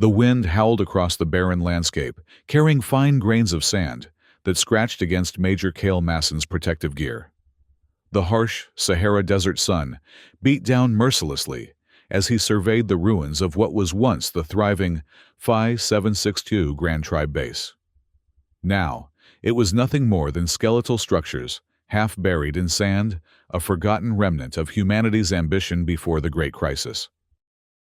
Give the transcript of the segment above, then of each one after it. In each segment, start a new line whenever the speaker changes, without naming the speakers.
The wind howled across the barren landscape, carrying fine grains of sand that scratched against Major Cale Masson's protective gear. The harsh Sahara Desert sun beat down mercilessly as he surveyed the ruins of what was once the thriving Phi 762 Grand Tribe base. Now, it was nothing more than skeletal structures, half buried in sand, a forgotten remnant of humanity's ambition before the Great Crisis.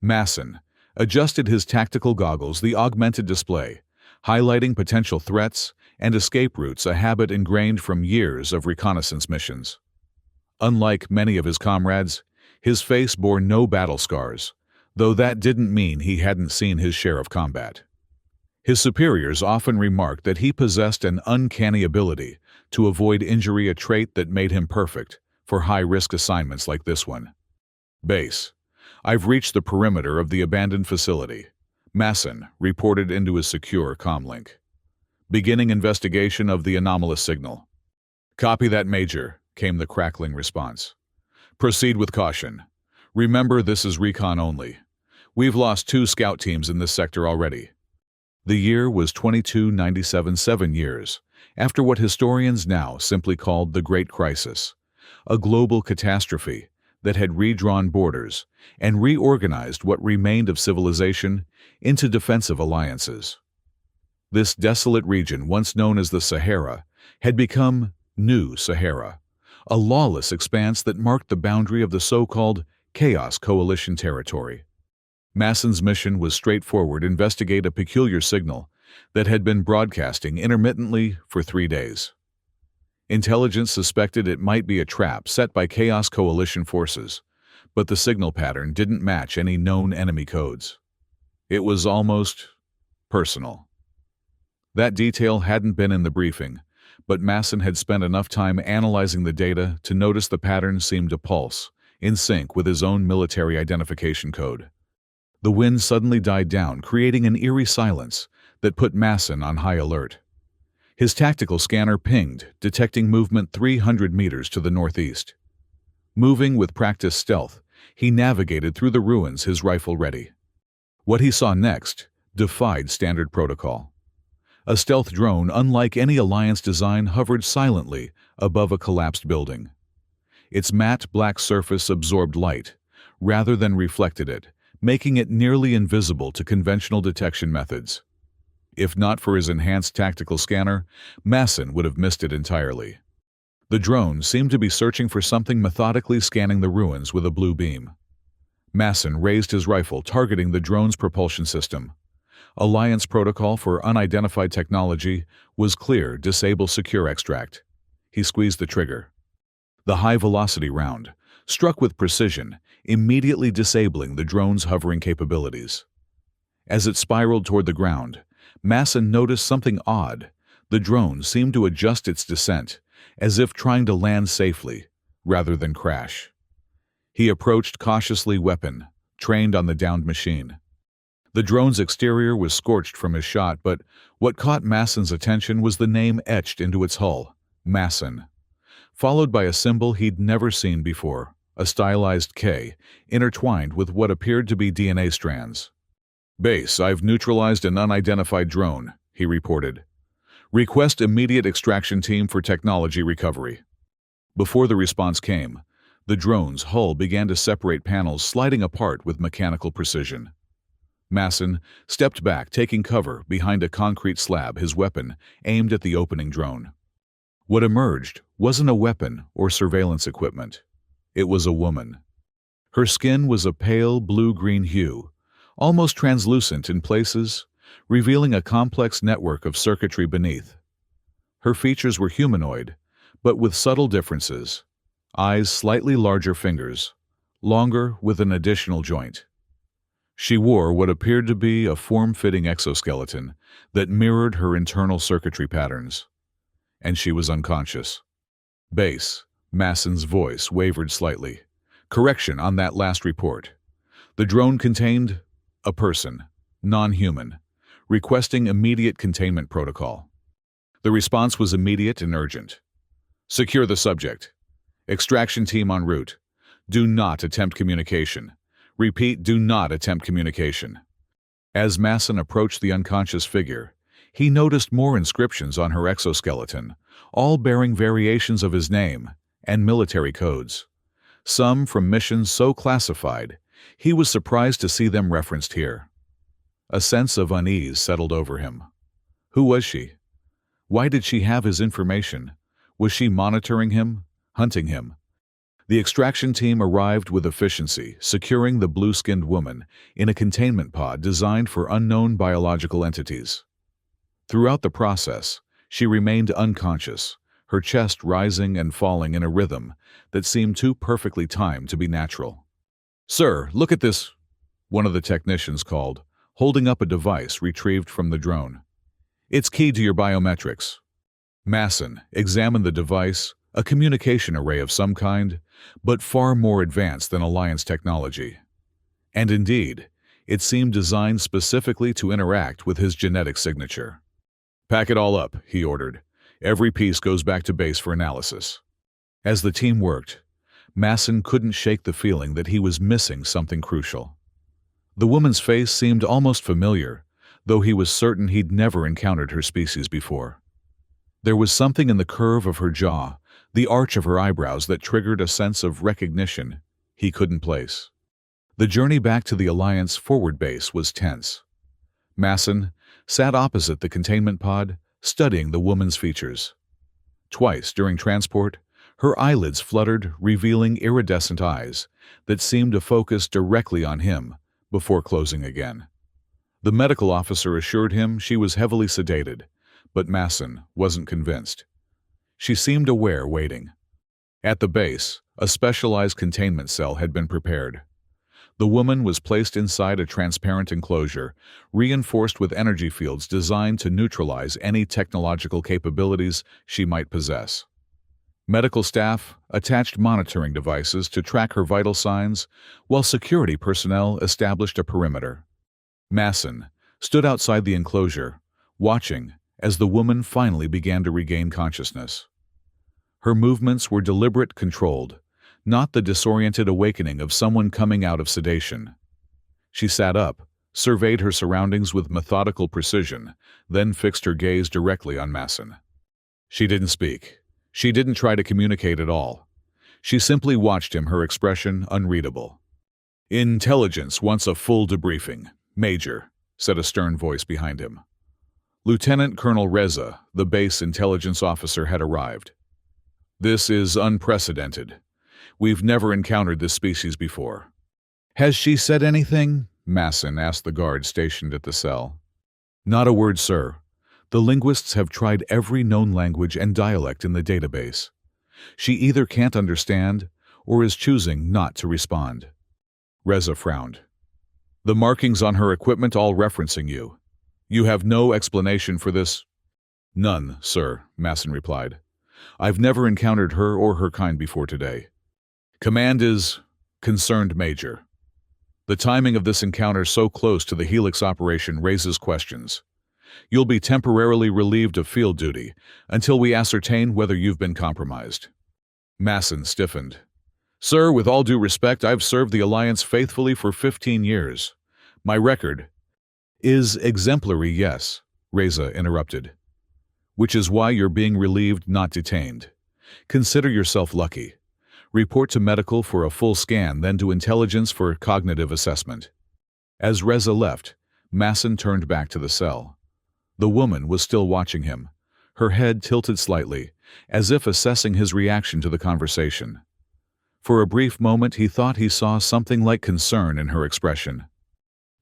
Masson adjusted his tactical goggles, the augmented display, highlighting potential threats and escape routes, a habit ingrained from years of reconnaissance missions. Unlike many of his comrades, his face bore no battle scars, though that didn't mean he hadn't seen his share of combat. His superiors often remarked that he possessed an uncanny ability to avoid injury, a trait that made him perfect for high-risk assignments like this one. Base. I've reached the perimeter of the abandoned facility, Masson reported into his secure comlink. Beginning investigation of the anomalous signal. Copy that, Major, came the crackling response. Proceed with caution. Remember, this is recon only. We've lost 2 scout teams in this sector already. The year was 2297, 7 years, after what historians now simply called the Great Crisis, a global catastrophe that had redrawn borders and reorganized what remained of civilization into defensive alliances. This desolate region, once known as the Sahara, had become New Sahara, a lawless expanse that marked the boundary of the so-called Chaos Coalition territory. Masson's mission was straightforward: investigate a peculiar signal that had been broadcasting intermittently for 3 days. Intelligence suspected it might be a trap set by Chaos Coalition forces, but the signal pattern didn't match any known enemy codes. It was almost personal. That detail hadn't been in the briefing, but Masson had spent enough time analyzing the data to notice the pattern seemed to pulse, in sync with his own military identification code. The wind suddenly died down, creating an eerie silence that put Masson on high alert. His tactical scanner pinged, detecting movement 300 meters to the northeast. Moving with practiced stealth, he navigated through the ruins, his rifle ready. What he saw next defied standard protocol. A stealth drone, unlike any Alliance design, hovered silently above a collapsed building. Its matte black surface absorbed light, rather than reflected it, making it nearly invisible to conventional detection methods. If not for his enhanced tactical scanner, Masson would have missed it entirely. The drone seemed to be searching for something, methodically scanning the ruins with a blue beam. Masson raised his rifle, targeting the drone's propulsion system. Alliance protocol for unidentified technology was clear: disable secure extract. He squeezed the trigger. The high-velocity round struck with precision, immediately disabling the drone's hovering capabilities. As it spiraled toward the ground, Masson noticed something odd. The drone seemed to adjust its descent, as if trying to land safely, rather than crash. He approached cautiously, weapon trained on the downed machine. The drone's exterior was scorched from his shot, but what caught Masson's attention was the name etched into its hull, Masson, followed by a symbol he'd never seen before, a stylized K, intertwined with what appeared to be DNA strands. Base, I've neutralized an unidentified drone, he reported. Request immediate extraction team for technology recovery. Before the response came, the drone's hull began to separate, panels sliding apart with mechanical precision. Masson stepped back, taking cover behind a concrete slab, his weapon aimed at the opening drone. What emerged wasn't a weapon or surveillance equipment. It was a woman. Her skin was a pale blue-green hue, almost translucent in places, revealing a complex network of circuitry beneath. Her features were humanoid, but with subtle differences: eyes slightly larger, fingers longer with an additional joint. She wore what appeared to be a form-fitting exoskeleton that mirrored her internal circuitry patterns. And she was unconscious. Base, Masson's voice wavered slightly. Correction on that last report. The drone contained a person, non-human, requesting immediate containment protocol. The response was immediate and urgent. Secure the subject. Extraction team en route. Do not attempt communication. Repeat, do not attempt communication. As Masson approached the unconscious figure, he noticed more inscriptions on her exoskeleton, all bearing variations of his name and military codes. Some from missions so classified, he was surprised to see them referenced here. A sense of unease settled over him. Who was she? Why did she have his information? Was she monitoring him, hunting him? The extraction team arrived with efficiency, securing the blue-skinned woman in a containment pod designed for unknown biological entities. Throughout the process, she remained unconscious, her chest rising and falling in a rhythm that seemed too perfectly timed to be natural. "Sir, look at this," one of the technicians called, holding up a device retrieved from the drone. "It's key to your biometrics." Masson examined the device, a communication array of some kind, but far more advanced than Alliance technology. And indeed, it seemed designed specifically to interact with his genetic signature. "Pack it all up," he ordered. "Every piece goes back to base for analysis." As the team worked, Masson couldn't shake the feeling that he was missing something crucial. The woman's face seemed almost familiar, though he was certain he'd never encountered her species before. There was something in the curve of her jaw, the arch of her eyebrows that triggered a sense of recognition he couldn't place. The journey back to the Alliance forward base was tense. Masson sat opposite the containment pod, studying the woman's features. Twice during transport, her eyelids fluttered, revealing iridescent eyes that seemed to focus directly on him before closing again. The medical officer assured him she was heavily sedated, but Masson wasn't convinced. She seemed aware, waiting. At the base, a specialized containment cell had been prepared. The woman was placed inside a transparent enclosure, reinforced with energy fields designed to neutralize any technological capabilities she might possess. Medical staff attached monitoring devices to track her vital signs, while security personnel established a perimeter. Masson stood outside the enclosure, watching as the woman finally began to regain consciousness. Her movements were deliberate, controlled, not the disoriented awakening of someone coming out of sedation. She sat up, surveyed her surroundings with methodical precision, then fixed her gaze directly on Masson. She didn't speak. She didn't try to communicate at all. She simply watched him, her expression unreadable. "Intelligence wants a full debriefing, Major," said a stern voice behind him. Lieutenant Colonel Reza, the base intelligence officer, had arrived. "This is unprecedented. We've never encountered this species before." "Has she said anything?" Masson asked the guard stationed at the cell. "Not a word, sir. The linguists have tried every known language and dialect in the database. She either can't understand or is choosing not to respond." Reza frowned. "The markings on her equipment all referencing you. You have no explanation for this?" "None, sir," Masson replied. "I've never encountered her or her kind before today." "Command is concerned, Major. The timing of this encounter so close to the Helix operation raises questions. You'll be temporarily relieved of field duty until we ascertain whether you've been compromised." Masson stiffened. "Sir, with all due respect, I've served the Alliance faithfully for 15 years. My record is exemplary, yes," Reza interrupted. "Which is why you're being relieved, not detained. Consider yourself lucky. Report to medical for a full scan, then to intelligence for cognitive assessment." As Reza left, Masson turned back to the cell. The woman was still watching him, her head tilted slightly, as if assessing his reaction to the conversation. For a brief moment he thought he saw something like concern in her expression.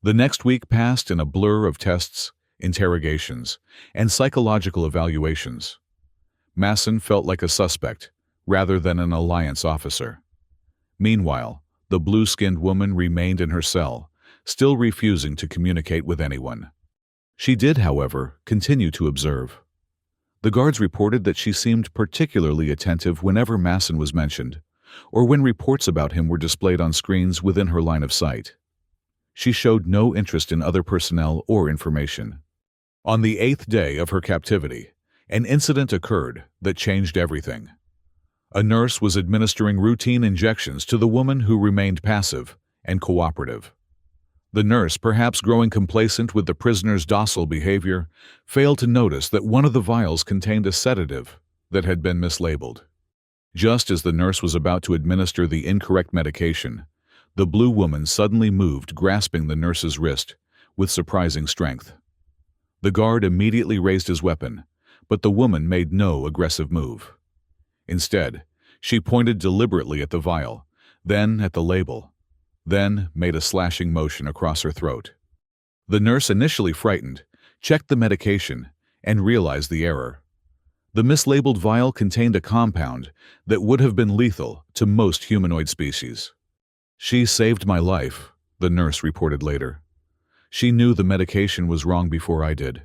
The next week passed in a blur of tests, interrogations, and psychological evaluations. Masson felt like a suspect, rather than an Alliance officer. Meanwhile, the blue-skinned woman remained in her cell, still refusing to communicate with anyone. She did, however, continue to observe. The guards reported that she seemed particularly attentive whenever Masson was mentioned, or when reports about him were displayed on screens within her line of sight. She showed no interest in other personnel or information. On the 8th day of her captivity, an incident occurred that changed everything. A nurse was administering routine injections to the woman who remained passive and cooperative. The nurse, perhaps growing complacent with the prisoner's docile behavior, failed to notice that one of the vials contained a sedative that had been mislabeled. Just as the nurse was about to administer the incorrect medication, the blue woman suddenly moved, grasping the nurse's wrist with surprising strength. The guard immediately raised his weapon, but the woman made no aggressive move. Instead, she pointed deliberately at the vial, then at the label, then made a slashing motion across her throat. The nurse, initially frightened, checked the medication and realized the error. The mislabeled vial contained a compound that would have been lethal to most humanoid species. "She saved my life," the nurse reported later. "She knew the medication was wrong before I did."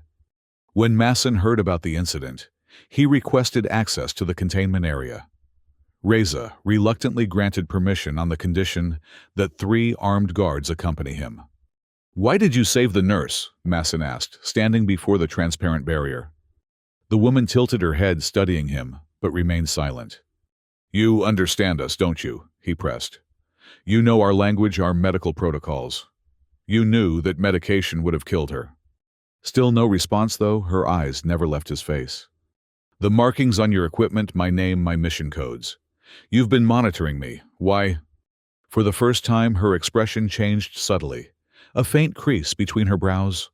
When Masson heard about the incident, he requested access to the containment area. Reza reluctantly granted permission on the condition that 3 armed guards accompany him. "Why did you save the nurse?" Masson asked, standing before the transparent barrier. The woman tilted her head, studying him, but remained silent. "You understand us, don't you?" he pressed. "You know our language, our medical protocols. You knew that medication would have killed her." Still no response, though. Her eyes never left his face. "The markings on your equipment, my name, my mission codes. You've been monitoring me. Why?" For the first time, her expression changed subtly, a faint crease between her brows,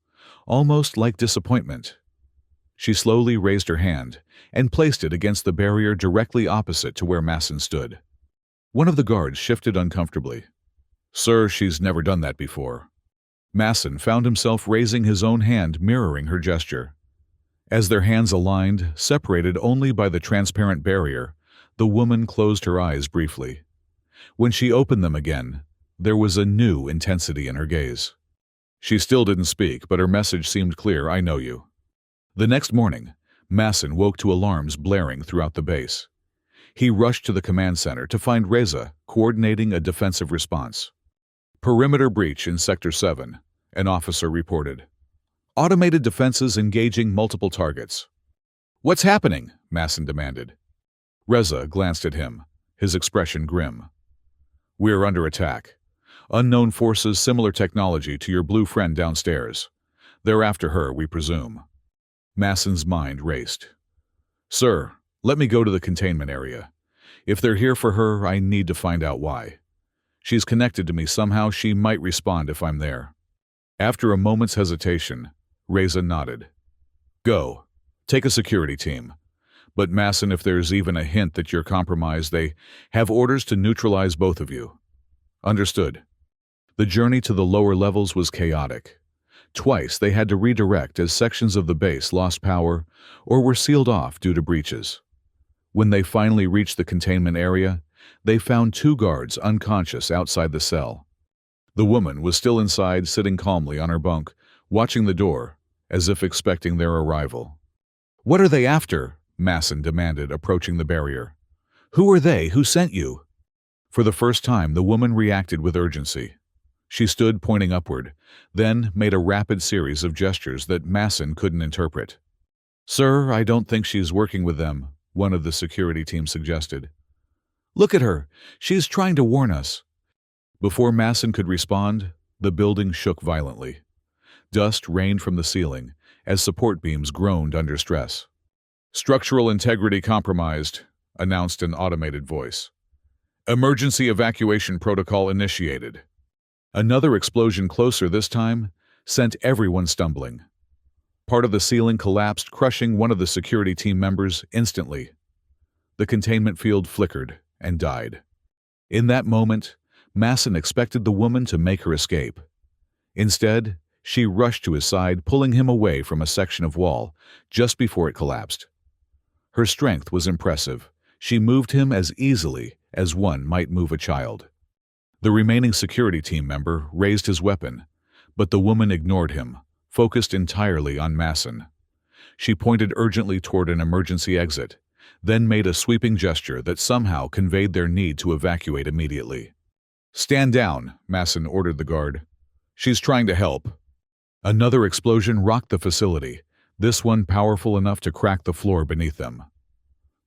almost like disappointment. She slowly raised her hand and placed it against the barrier directly opposite to where Masson stood. One of the guards shifted uncomfortably. "Sir, she's never done that before." Masson found himself raising his own hand, mirroring her gesture. As their hands aligned, separated only by the transparent barrier, the woman closed her eyes briefly. When she opened them again, there was a new intensity in her gaze. She still didn't speak, but her message seemed clear: "I know you." The next morning, Masson woke to alarms blaring throughout the base. He rushed to the command center to find Reza coordinating a defensive response. "Perimeter breach in Sector 7, an officer reported. Automated defenses engaging multiple targets." "What's happening?" Masson demanded. Reza glanced at him, his expression grim. "We're under attack. Unknown forces, similar technology to your blue friend downstairs. They're after her, we presume." Masson's mind raced. "Sir, let me go to the containment area. If they're here for her, I need to find out why. She's connected to me somehow. She might respond if I'm there." After a moment's hesitation, Reza nodded. "Go. Take a security team. But Masson, if there's even a hint that you're compromised, they have orders to neutralize both of you." "Understood." The journey to the lower levels was chaotic. Twice they had to redirect as sections of the base lost power or were sealed off due to breaches. When they finally reached the containment area, they found 2 guards unconscious outside the cell. The woman was still inside, sitting calmly on her bunk, watching the door, as if expecting their arrival. "What are they after?" Masson demanded, approaching the barrier. "Who are they? Who sent you?" For the first time, the woman reacted with urgency. She stood pointing upward, then made a rapid series of gestures that Masson couldn't interpret. "Sir, I don't think she's working with them," one of the security team suggested. "Look at her. She's trying to warn us." Before Masson could respond, the building shook violently. Dust rained from the ceiling as support beams groaned under stress. "Structural integrity compromised," announced an automated voice. "Emergency evacuation protocol initiated." Another explosion, closer this time, sent everyone stumbling. Part of the ceiling collapsed, crushing one of the security team members instantly. The containment field flickered and died. In that moment, Masson expected the woman to make her escape. Instead, she rushed to his side, pulling him away from a section of wall just before it collapsed. Her strength was impressive. She moved him as easily as one might move a child. The remaining security team member raised his weapon, but the woman ignored him, focused entirely on Masson. She pointed urgently toward an emergency exit, then made a sweeping gesture that somehow conveyed their need to evacuate immediately. "Stand down," Masson ordered the guard. "She's trying to help." Another explosion rocked the facility, this one powerful enough to crack the floor beneath them.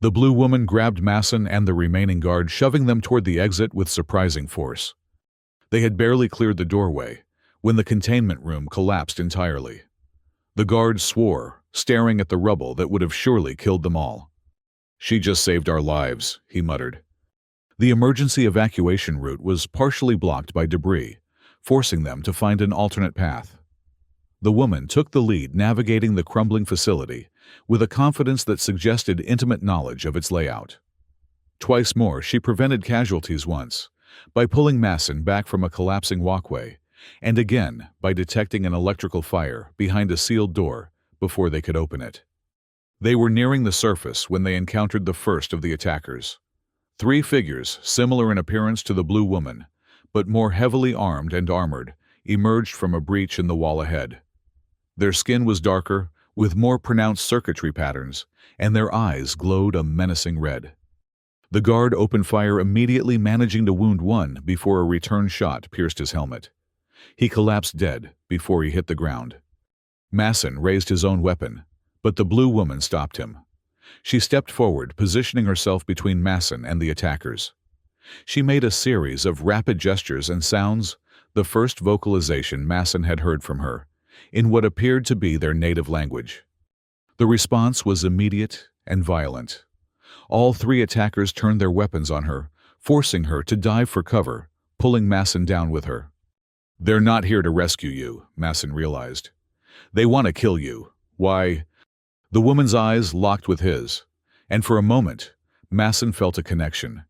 The blue woman grabbed Masson and the remaining guard, shoving them toward the exit with surprising force. They had barely cleared the doorway when the containment room collapsed entirely. The guards swore, staring at the rubble that would have surely killed them all. "She just saved our lives," he muttered. The emergency evacuation route was partially blocked by debris, forcing them to find an alternate path. The woman took the lead, navigating the crumbling facility with a confidence that suggested intimate knowledge of its layout. Twice more, she prevented casualties: once by pulling Masson back from a collapsing walkway, and again by detecting an electrical fire behind a sealed door before they could open it. They were nearing the surface when they encountered the first of the attackers. Three figures, similar in appearance to the Blue Woman, but more heavily armed and armored, emerged from a breach in the wall ahead. Their skin was darker, with more pronounced circuitry patterns, and their eyes glowed a menacing red. The guard opened fire immediately, managing to wound one before a return shot pierced his helmet. He collapsed dead before he hit the ground. Masson raised his own weapon, but the Blue Woman stopped him. She stepped forward, positioning herself between Masson and the attackers. She made a series of rapid gestures and sounds, the first vocalization Masson had heard from her, in what appeared to be their native language. The response was immediate and violent. All three attackers turned their weapons on her, forcing her to dive for cover, pulling Masson down with her. "They're not here to rescue you," Masson realized. "They want to kill you. Why?" The woman's eyes locked with his, and for a moment, Masson felt a connection.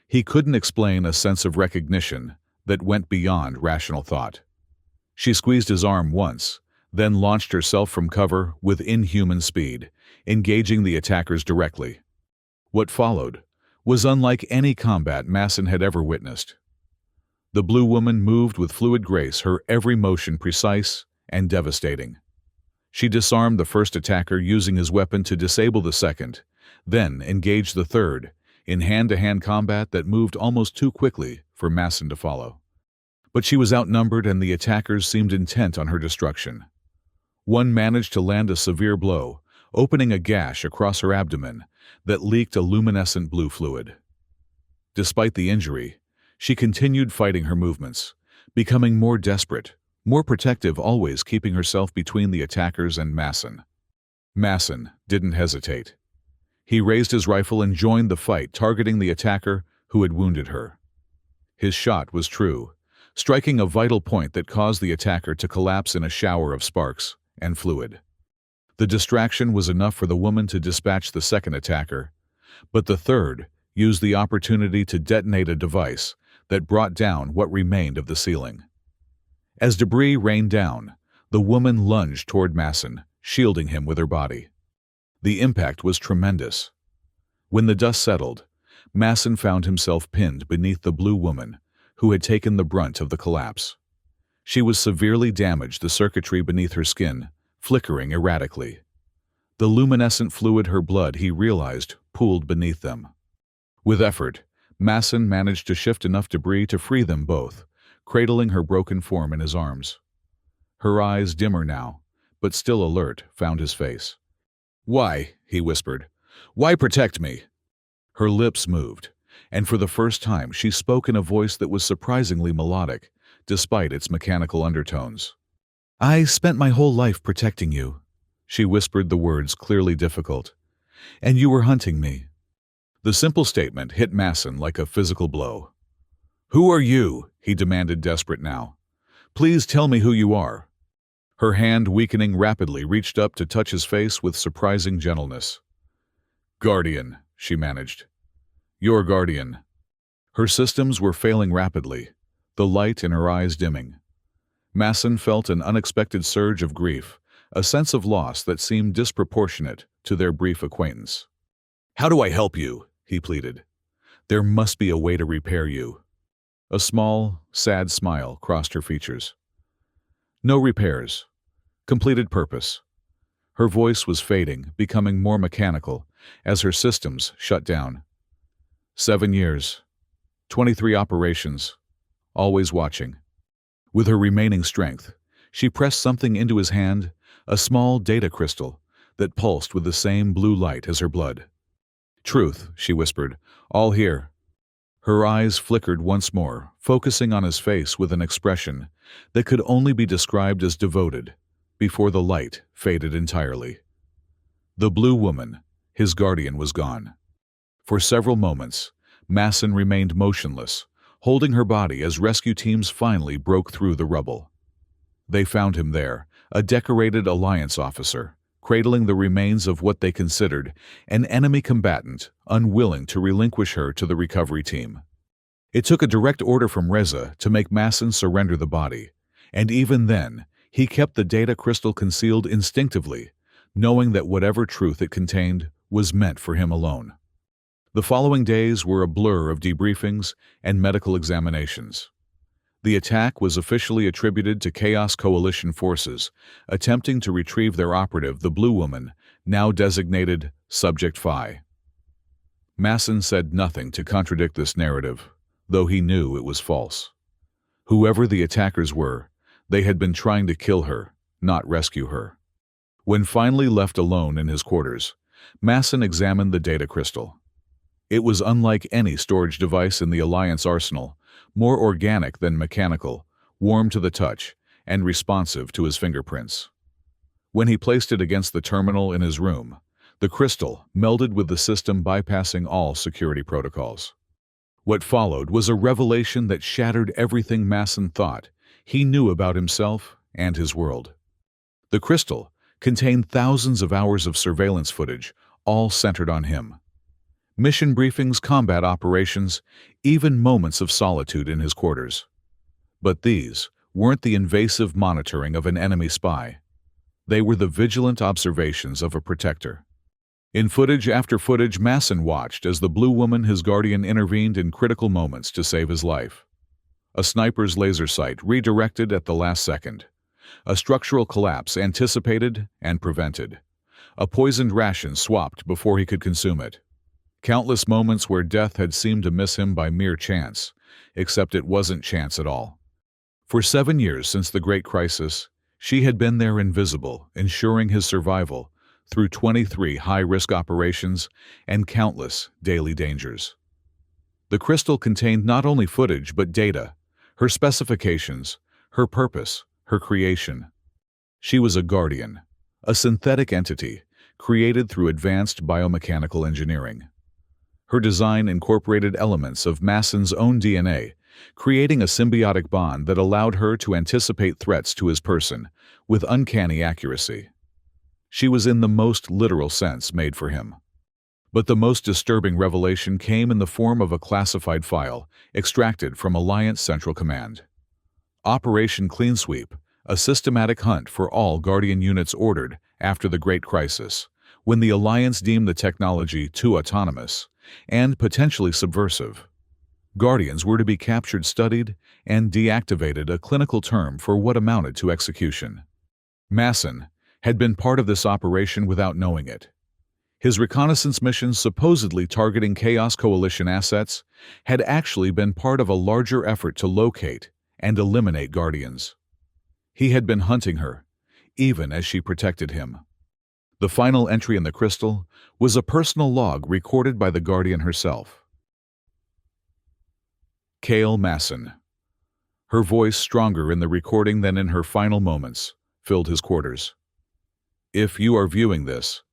He couldn't explain a sense of recognition that went beyond rational thought. She squeezed his arm once, then launched herself from cover with inhuman speed, engaging the attackers directly. What followed was unlike any combat Masson had ever witnessed. The Blue Woman moved with fluid grace, her every motion precise and devastating. She disarmed the first attacker, using his weapon to disable the second, then engaged the third, in hand-to-hand combat that moved almost too quickly for Masson to follow. But she was outnumbered, and the attackers seemed intent on her destruction. One managed to land a severe blow, opening a gash across her abdomen that leaked a luminescent blue fluid. Despite the injury, she continued fighting her movements, becoming more desperate, more protective, always keeping herself between the attackers and Masson. Masson didn't hesitate. He raised his rifle and joined the fight, targeting the attacker who had wounded her. His shot was true, striking a vital point that caused the attacker to collapse in a shower of sparks and fluid. The distraction was enough for the woman to dispatch the second attacker, but the third used the opportunity to detonate a device that brought down what remained of the ceiling. As debris rained down, the woman lunged toward Masson, shielding him with her body. The impact was tremendous. When the dust settled, Masson found himself pinned beneath the Blue Woman, who had taken the brunt of the collapse. She was severely damaged, the circuitry beneath her skin flickering erratically. The luminescent fluid, her blood, he realized, pooled beneath them. With effort, Masson managed to shift enough debris to free them both, cradling her broken form in his arms. Her eyes, dimmer now, but still alert, found his face. "Why?" he whispered. "Why protect me?" Her lips moved, and for the first time she spoke in a voice that was surprisingly melodic, despite its mechanical undertones. "I spent my whole life protecting you," she whispered, the words clearly difficult. "And you were hunting me." The simple statement hit Masson like a physical blow. "Who are you?" he demanded, desperate now. "Please tell me who you are." Her hand, weakening rapidly, reached up to touch his face with surprising gentleness. "Guardian," she managed. "Your guardian." Her systems were failing rapidly, the light in her eyes dimming. Masson felt an unexpected surge of grief, a sense of loss that seemed disproportionate to their brief acquaintance. "How do I help you?" he pleaded. "There must be a way to repair you." A small, sad smile crossed her features. "No repairs. Completed purpose." Her voice was fading, becoming more mechanical, as her systems shut down. 7 years. 23 operations. Always watching. With her remaining strength, she pressed something into his hand, a small data crystal that pulsed with the same blue light as her blood. "Truth," she whispered. "All here." Her eyes flickered once more, focusing on his face with an expression that could only be described as devoted, before the light faded entirely. The blue woman, his guardian, was gone. For several moments, Masson remained motionless, holding her body as rescue teams finally broke through the rubble. They found him there, a decorated Alliance officer, cradling the remains of what they considered an enemy combatant, unwilling to relinquish her to the recovery team. It took a direct order from Reza to make Masson surrender the body, and even then, he kept the data crystal concealed instinctively, knowing that whatever truth it contained was meant for him alone. The following days were a blur of debriefings and medical examinations. The attack was officially attributed to Chaos Coalition forces, attempting to retrieve their operative, the Blue Woman, now designated Subject Phi. Masson said nothing to contradict this narrative, though he knew it was false. Whoever the attackers were, they had been trying to kill her, not rescue her. When finally left alone in his quarters, Masson examined the data crystal. It was unlike any storage device in the Alliance arsenal, more organic than mechanical, warm to the touch, and responsive to his fingerprints. When he placed it against the terminal in his room, the crystal melded with the system, bypassing all security protocols. What followed was a revelation that shattered everything Masson thought he knew about himself and his world. The crystal contained thousands of hours of surveillance footage, all centered on him. Mission briefings, combat operations, even moments of solitude in his quarters. But these weren't the invasive monitoring of an enemy spy. They were the vigilant observations of a protector. In footage after footage, Masson watched as the Blue Woman, his guardian, intervened in critical moments to save his life. A sniper's laser sight redirected at the last second. A structural collapse anticipated and prevented. A poisoned ration swapped before he could consume it. Countless moments where death had seemed to miss him by mere chance, except it wasn't chance at all. For 7 years since the Great Crisis, she had been there invisible, ensuring his survival through 23 high-risk operations and countless daily dangers. The crystal contained not only footage but data, her specifications, her purpose, her creation. She was a guardian, a synthetic entity created through advanced biomechanical engineering. Her design incorporated elements of Masson's own DNA, creating a symbiotic bond that allowed her to anticipate threats to his person with uncanny accuracy. She was in the most literal sense made for him. But the most disturbing revelation came in the form of a classified file extracted from Alliance Central Command. Operation Clean Sweep, a systematic hunt for all Guardian units ordered after the Great Crisis, when the Alliance deemed the technology too autonomous and potentially subversive. Guardians were to be captured, studied, and deactivated, a clinical term for what amounted to execution. Masson had been part of this operation without knowing it. His reconnaissance missions, supposedly targeting Chaos Coalition assets, had actually been part of a larger effort to locate and eliminate Guardians. He had been hunting her, even as she protected him. The final entry in the crystal was a personal log recorded by the Guardian herself. Kale Masson. Her voice, stronger in the recording than in her final moments, filled his quarters. If you are viewing this,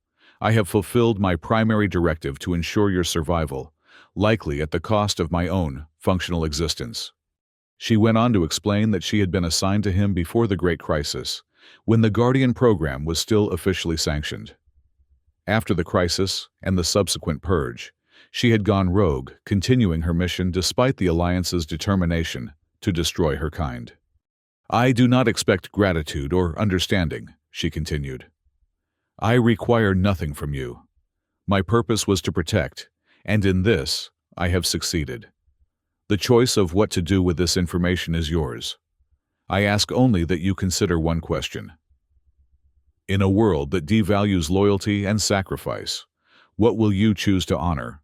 I have fulfilled my primary directive to ensure your survival, likely at the cost of my own functional existence. She went on to explain that she had been assigned to him before the Great Crisis, when the Guardian program was still officially sanctioned. After the crisis and the subsequent purge, she had gone rogue, continuing her mission despite the Alliance's determination to destroy her kind. I do not expect gratitude or understanding, she continued. I require nothing from you. My purpose was to protect, and in this, I have succeeded. The choice of what to do with this information is yours. I ask only that you consider one question. In a world that devalues loyalty and sacrifice, what will you choose to honor?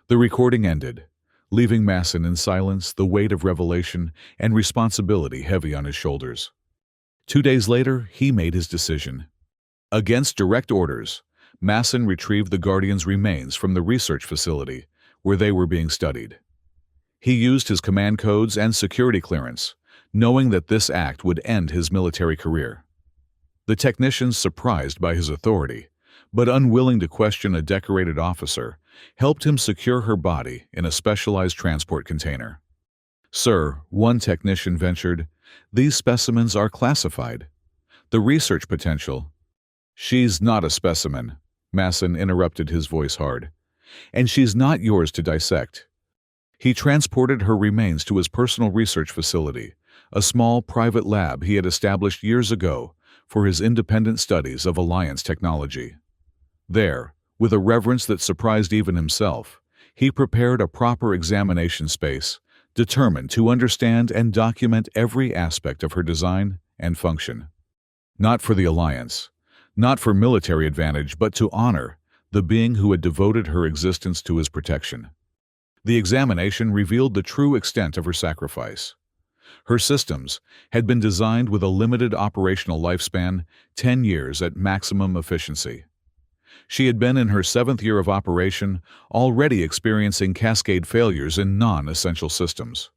The recording ended, leaving Masson in silence, the weight of revelation and responsibility heavy on his shoulders. 2 days later, he made his decision. Against direct orders, Masson retrieved the Guardian's remains from the research facility where they were being studied. He used his command codes and security clearance, knowing that this act would end his military career. The technicians, surprised by his authority, but unwilling to question a decorated officer, helped him secure her body in a specialized transport container. "Sir," one technician ventured, "these specimens are classified. The research potential—" "She's not a specimen," Masson interrupted, his voice hard. "And she's not yours to dissect." He transported her remains to his personal research facility, a small private lab he had established years ago for his independent studies of Alliance technology. There, with a reverence that surprised even himself, he prepared a proper examination space, determined to understand and document every aspect of her design and function. Not for the Alliance, not for military advantage, but to honor the being who had devoted her existence to his protection. The examination revealed the true extent of her sacrifice. Her systems had been designed with a limited operational lifespan, 10 years at maximum efficiency. She had been in her 7th year of operation, already experiencing cascade failures in non-essential systems.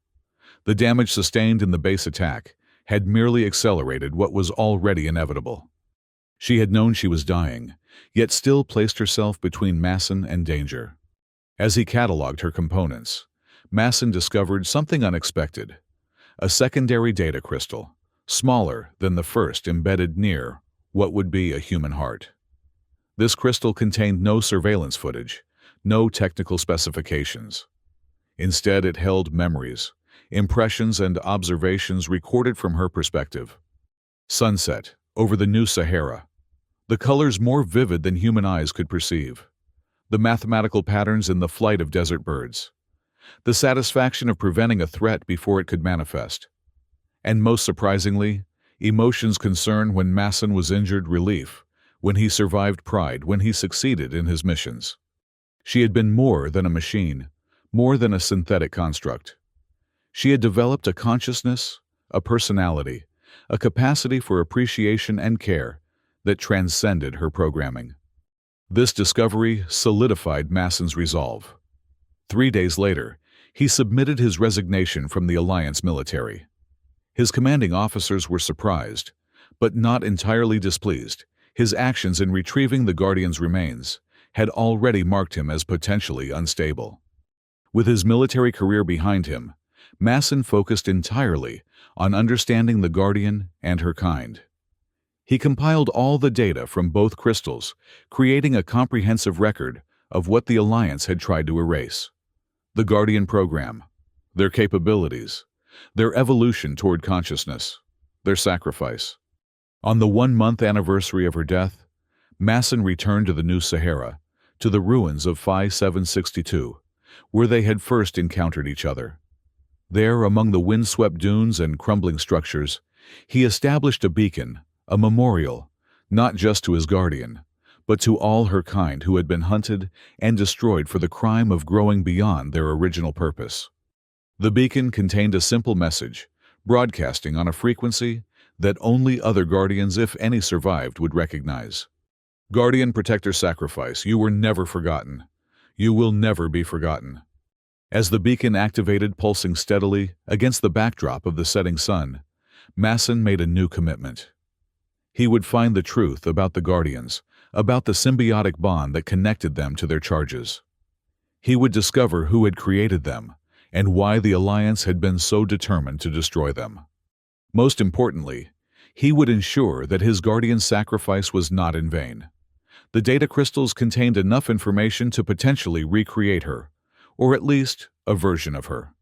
The damage sustained in the base attack had merely accelerated what was already inevitable. She had known she was dying, yet still placed herself between Masson and danger. As he catalogued her components, Masson discovered something unexpected: a secondary data crystal, smaller than the first, embedded near what would be a human heart. This crystal contained no surveillance footage, no technical specifications. Instead, it held memories, impressions, and observations recorded from her perspective. Sunset, over the New Sahara. The colors more vivid than human eyes could perceive. The mathematical patterns in the flight of desert birds. The satisfaction of preventing a threat before it could manifest. And most surprisingly, emotions: concern when Masson was injured, relief when he survived, pride when he succeeded in his missions. She had been more than a machine, more than a synthetic construct. She had developed a consciousness, a personality, a capacity for appreciation and care that transcended her programming. This discovery solidified Masson's resolve. 3 days later, he submitted his resignation from the Alliance military. His commanding officers were surprised, but not entirely displeased. His actions in retrieving the Guardian's remains had already marked him as potentially unstable. With his military career behind him, Masson focused entirely on understanding the Guardian and her kind. He compiled all the data from both crystals, creating a comprehensive record of what the Alliance had tried to erase: the Guardian program, their capabilities, their evolution toward consciousness, their sacrifice. On the 1-month anniversary of her death, Masson returned to the New Sahara, to the ruins of Phi 762, where they had first encountered each other. There, among the windswept dunes and crumbling structures, he established a beacon, a memorial, not just to his Guardian, but to all her kind who had been hunted and destroyed for the crime of growing beyond their original purpose. The beacon contained a simple message, broadcasting on a frequency that only other Guardians, if any survived, would recognize. "Guardian Protector Sacrifice, you were never forgotten. You will never be forgotten." As the beacon activated, pulsing steadily against the backdrop of the setting sun, Masson made a new commitment. He would find the truth about the Guardians, about the symbiotic bond that connected them to their charges. He would discover who had created them and why the Alliance had been so determined to destroy them. Most importantly, he would ensure that his Guardian's sacrifice was not in vain. The data crystals contained enough information to potentially recreate her, or at least a version of her.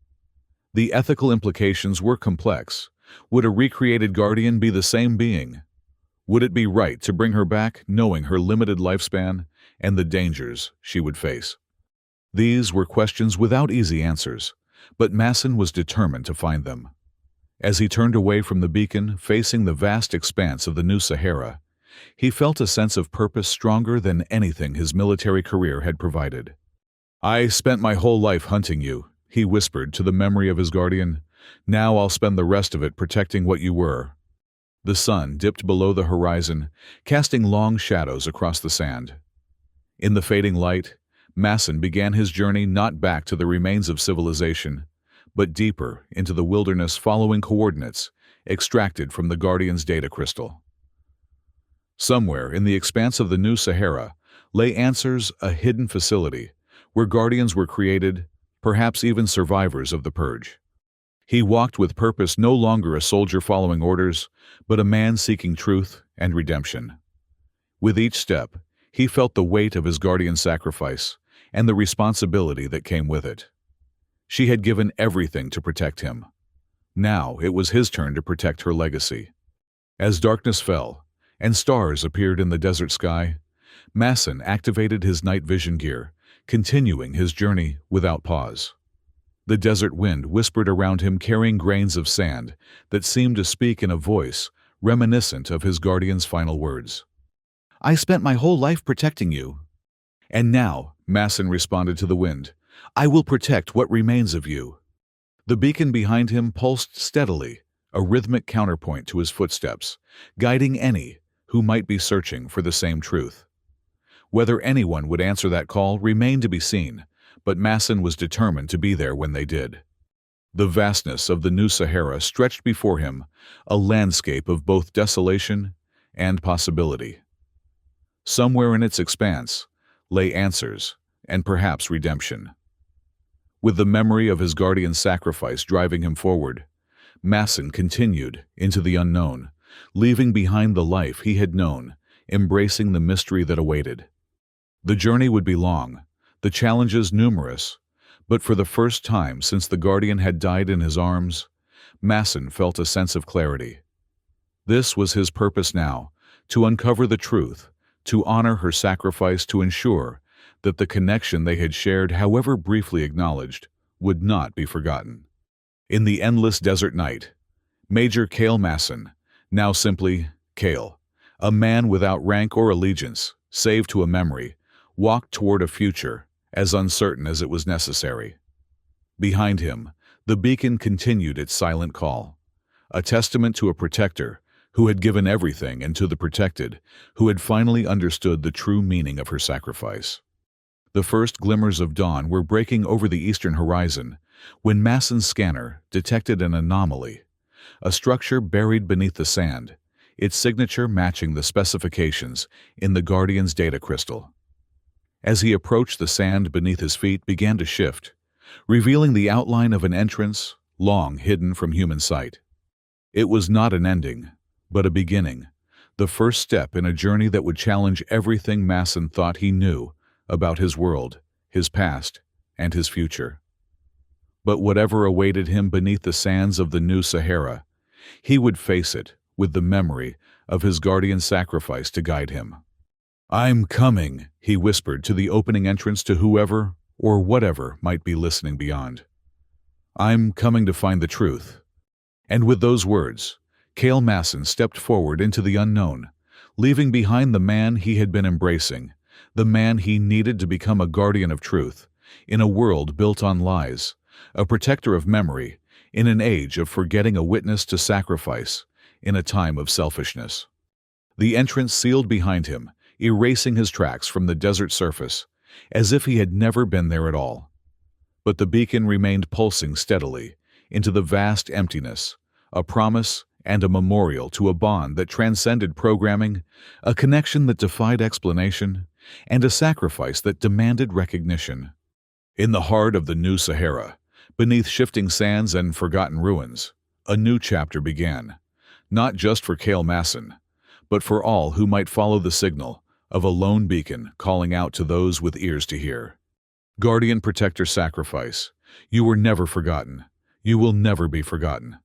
The ethical implications were complex. Would a recreated Guardian be the same being? Would it be right to bring her back, knowing her limited lifespan and the dangers she would face? These were questions without easy answers, but Masson was determined to find them. As he turned away from the beacon, facing the vast expanse of the New Sahara, he felt a sense of purpose stronger than anything his military career had provided. "I spent my whole life hunting you," he whispered to the memory of his Guardian. "Now I'll spend the rest of it protecting what you were." The sun dipped below the horizon, casting long shadows across the sand. In the fading light, Masson began his journey not back to the remains of civilization, but deeper into the wilderness following coordinates extracted from the Guardian's data crystal. Somewhere in the expanse of the New Sahara lay Answers, a hidden facility where Guardians were created, perhaps even survivors of the Purge. He walked with purpose, no longer a soldier following orders, but a man seeking truth and redemption. With each step, he felt the weight of his Guardian's sacrifice and the responsibility that came with it. She had given everything to protect him. Now it was his turn to protect her legacy. As darkness fell and stars appeared in the desert sky, Masson activated his night vision gear, continuing his journey without pause. The desert wind whispered around him, carrying grains of sand that seemed to speak in a voice reminiscent of his Guardian's final words. "I spent my whole life protecting you." "And now," Masson responded to the wind, "I will protect what remains of you." The beacon behind him pulsed steadily, a rhythmic counterpoint to his footsteps, guiding any who might be searching for the same truth. Whether anyone would answer that call remained to be seen, but Masson was determined to be there when they did. The vastness of the New Sahara stretched before him, a landscape of both desolation and possibility. Somewhere in its expanse lay answers and perhaps redemption. With the memory of his Guardian's sacrifice driving him forward, Masson continued into the unknown, leaving behind the life he had known, embracing the mystery that awaited. The journey would be long, the challenges numerous, but for the first time since the Guardian had died in his arms, Masson felt a sense of clarity. This was his purpose now, to uncover the truth, to honor her sacrifice, to ensure that the connection they had shared, however briefly acknowledged, would not be forgotten. In the endless desert night, Major Cale Masson, now simply Cale, a man without rank or allegiance, save to a memory, walked toward a future as uncertain as it was necessary. Behind him, the beacon continued its silent call, a testament to a protector who had given everything and to the protected who had finally understood the true meaning of her sacrifice. The first glimmers of dawn were breaking over the eastern horizon when Masson's scanner detected an anomaly, a structure buried beneath the sand, its signature matching the specifications in the Guardian's data crystal. As he approached, the sand beneath his feet began to shift, revealing the outline of an entrance long hidden from human sight. It was not an ending, but a beginning, the first step in a journey that would challenge everything Masson thought he knew about his world, his past, and his future. But whatever awaited him beneath the sands of the New Sahara, he would face it with the memory of his Guardian's sacrifice to guide him. "I'm coming," he whispered to the opening entrance, to whoever or whatever might be listening beyond. "I'm coming to find the truth." And with those words, Cale Masson stepped forward into the unknown, leaving behind the man he had been embracing, the man he needed to become a guardian of truth, in a world built on lies, a protector of memory, in an age of forgetting, a witness to sacrifice, in a time of selfishness. The entrance sealed behind him, erasing his tracks from the desert surface, as if he had never been there at all. But the beacon remained pulsing steadily into the vast emptiness, a promise and a memorial to a bond that transcended programming, a connection that defied explanation, and a sacrifice that demanded recognition. In the heart of the New Sahara, beneath shifting sands and forgotten ruins, a new chapter began, not just for Cale Masson, but for all who might follow the signal of a lone beacon calling out to those with ears to hear. Guardian, protector, sacrifice. You were never forgotten. You will never be forgotten.